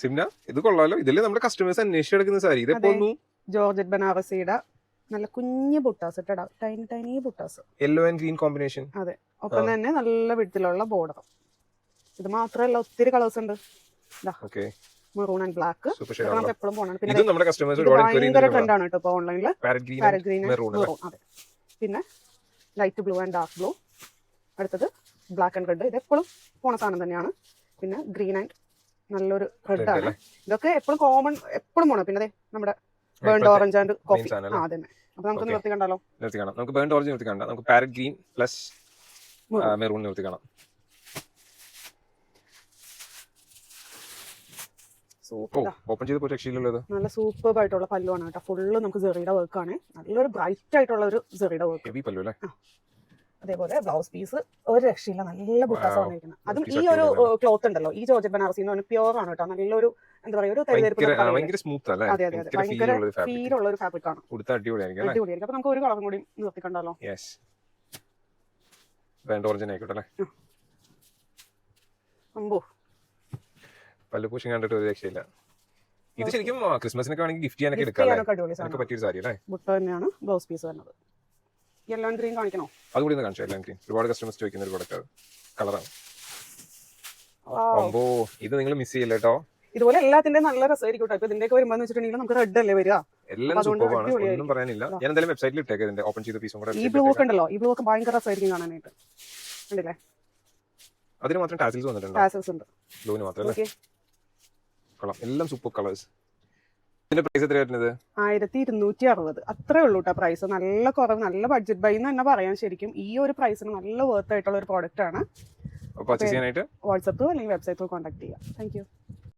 സിംന ഇത് കൊള്ളാലോ. ഇതില് നമ്മുടെ കസ്റ്റമേഴ്സ് അന്വേഷിച്ചെടുക്കുന്ന സാരി. ഇതെപ്പോ ജോർജറ്റ് ബനാറസിയുടെ നല്ല കുഞ്ഞു ബുട്ടാസ് ഇട്ടടാ, ടൈനി ടൈനി ബുട്ടാസ്, യെല്ലോ ആൻഡ് ഗ്രീൻ കോമ്പിനേഷൻ. അതെ, ഒപ്പം തന്നെ നല്ല വിധത്തിലുള്ള ബോർഡർ. ഇത് മാത്രമല്ല ഒത്തിരി കളേഴ്സ് ഉണ്ട്. മെറൂൺ ആൻഡ് ബ്ലാക്ക് നമുക്ക് എപ്പോഴും പോകണം. പിന്നെ ഭയങ്കര ട്രെൻഡാണ് കേട്ടോ ഇപ്പൊ ഓൺലൈനില്. Parrot green maroon. അതെ, പിന്നെ light blue and dark blue. അടുത്തത് ബ്ലാക്ക് ആൻഡ് റെഡ്. ഇത് എപ്പോഴും പോണ സാധനം തന്നെയാണ്. പിന്നെ ഗ്രീൻ ആൻഡ് നല്ലൊരു റെഡ് ആണ്. ഇതൊക്കെ എപ്പോഴും കോമൺ, എപ്പോഴും പോണം. പിന്നെ നമ്മുടെ ബേൺഡ് ഓറഞ്ച് ആൻഡ് കോഫി. അതന്നെ. അപ്പൊ നമുക്ക് നിർത്തി കണ്ടാലോ? നിർത്തി കാണാം. നമുക്ക് ബേൺഡ് ഓറഞ്ച് നിർത്തി കാണാം. നമുക്ക് പാരറ്റ് ഗ്രീൻ പ്ലസ് മെറൂൺ നിർത്തി കാണാം. ഓപ്പൺ ചെയ്ത് രക്ഷയിലുള്ളത് നല്ല സൂപ്പർ ആയിട്ടുള്ള പല്ലുവാണ് കേട്ടോ. ഫുള്ള് നമുക്ക് ജെറിയുടെ വർക്ക് ആണ്. നല്ലൊരു ബ്രൈറ്റ് ആയിട്ടുള്ള ഒരു ജെറിയുടെ വർക്ക്. ഹെവി പല്ലു അല്ലേ? അതേപോലെ ബ്ലൗസ് പീസ് ഒരു രക്ഷയില്ല, നല്ല ബുട്ടാസ് വന്നിരിക്കുന്നത്. അതും ഈ ഒരു ക്ലോത്ത് ഉണ്ടല്ലോ, ഈ ജോർജറ്റ് ബനാറസി എന്ന് പറഞ്ഞാൽ പ്യുവർ ആണ് കേട്ടോ. നല്ലൊരു എന്താ പറയുക, ഒരു ഭയങ്കര സ്മൂത്ത് അല്ലേ? അതെ അതെ, ഭയങ്കര ഫീലുള്ള ഒരു ഫാബ്രിക് ആണ്. അടിപൊളിയായിരിക്കും. അപ്പൊ നമുക്ക് ഒരു കളറും കൂടി നിർത്തി കണ്ടാലോ? അമ്പോ, പല്ല് പൂശി കണ്ടിട്ട് ഒരു രക്ഷയില്ല. ഇത് ശരിക്കും ക്രിസ്മസിനൊക്കെ വേണമെങ്കിൽ ഗിഫ്റ്റ് ചെയ്യാനൊക്കെ എടുക്കാം. പറ്റിയൊരു സാരി അല്ലേ? ബുട്ട തന്നെയാണ് ബ്ലൗസ് പീസ് വരുന്നത്. യെല്ലോ ആൻഡ് ഗ്രീൻ കാണിക്കണോ? അതുകൂടി ഒന്ന് കാണിച്ചു. യെല്ലോ ആൻഡ് ഗ്രീൻ ഒരുപാട് കസ്റ്റമേഴ്സ് ചോദിക്കുന്ന ഒരു പ്രൊഡക്റ്റ് കളറാണ്. അമ്പോ, ഇത് നിങ്ങൾ മിസ് ചെയ്യില്ല കേട്ടോ. ഇതുപോലെ എല്ലാത്തിന്റെ നല്ല രസമായിരിക്കും. ഇപ്പൊ ഇതിന്റെ ഒക്കെ വരുമ്പോൾ വെച്ചിട്ടുണ്ടെങ്കിൽ നമുക്ക് റെഡ് അല്ലേ വരിക? എല്ലാം സൂപ്പറാണ്, ഒന്നും പറയാനില്ല. ഞാൻ എന്തായാലും വെബ്സൈറ്റിൽ ഇട്ടേക്കാം ഇതിന്റെ ഓപ്പൺ ചെയ്ത പീസും കൂടെ. ഈ ബ്ലൂ ഒക്കെ ഉണ്ടല്ലോ, ഈ ബ്ലൂ ഒക്കെ ഭയങ്കര രസമായിരിക്കും കാണാനായിട്ട്. കണ്ടില്ലേ? അതിന് മാത്രം ടാസിൽസ് വന്നിട്ടുണ്ട്. ടാസിൽസ് ഉണ്ട് ബ്ലൂവിന് മാത്രമല്ലേ? കൊള്ളാം, എല്ലാം സൂപ്പർ കളേഴ്സ്. ഇതിന്റെ പ്രൈസ് എത്ര വരുന്നത്? 1260. അത്രേ ഉള്ളൂ കേട്ടോ പ്രൈസ്. നല്ല കുറവ്, നല്ല ബഡ്ജറ്റ് ബൈ എന്ന് തന്നെ പറയാം. ശരിക്കും ഈ ഒരു പ്രൈസിന് നല്ല വർത്ത് ആയിട്ടുള്ള ഒരു പ്രോഡക്റ്റ് ആണ്. പർച്ചേസ് ചെയ്യാനായിട്ട് വാട്സപ്പ് അല്ലെങ്കിൽ വെബ്സൈറ്റിൽ കോൺടാക്ട് ചെയ്യാം. Thank you.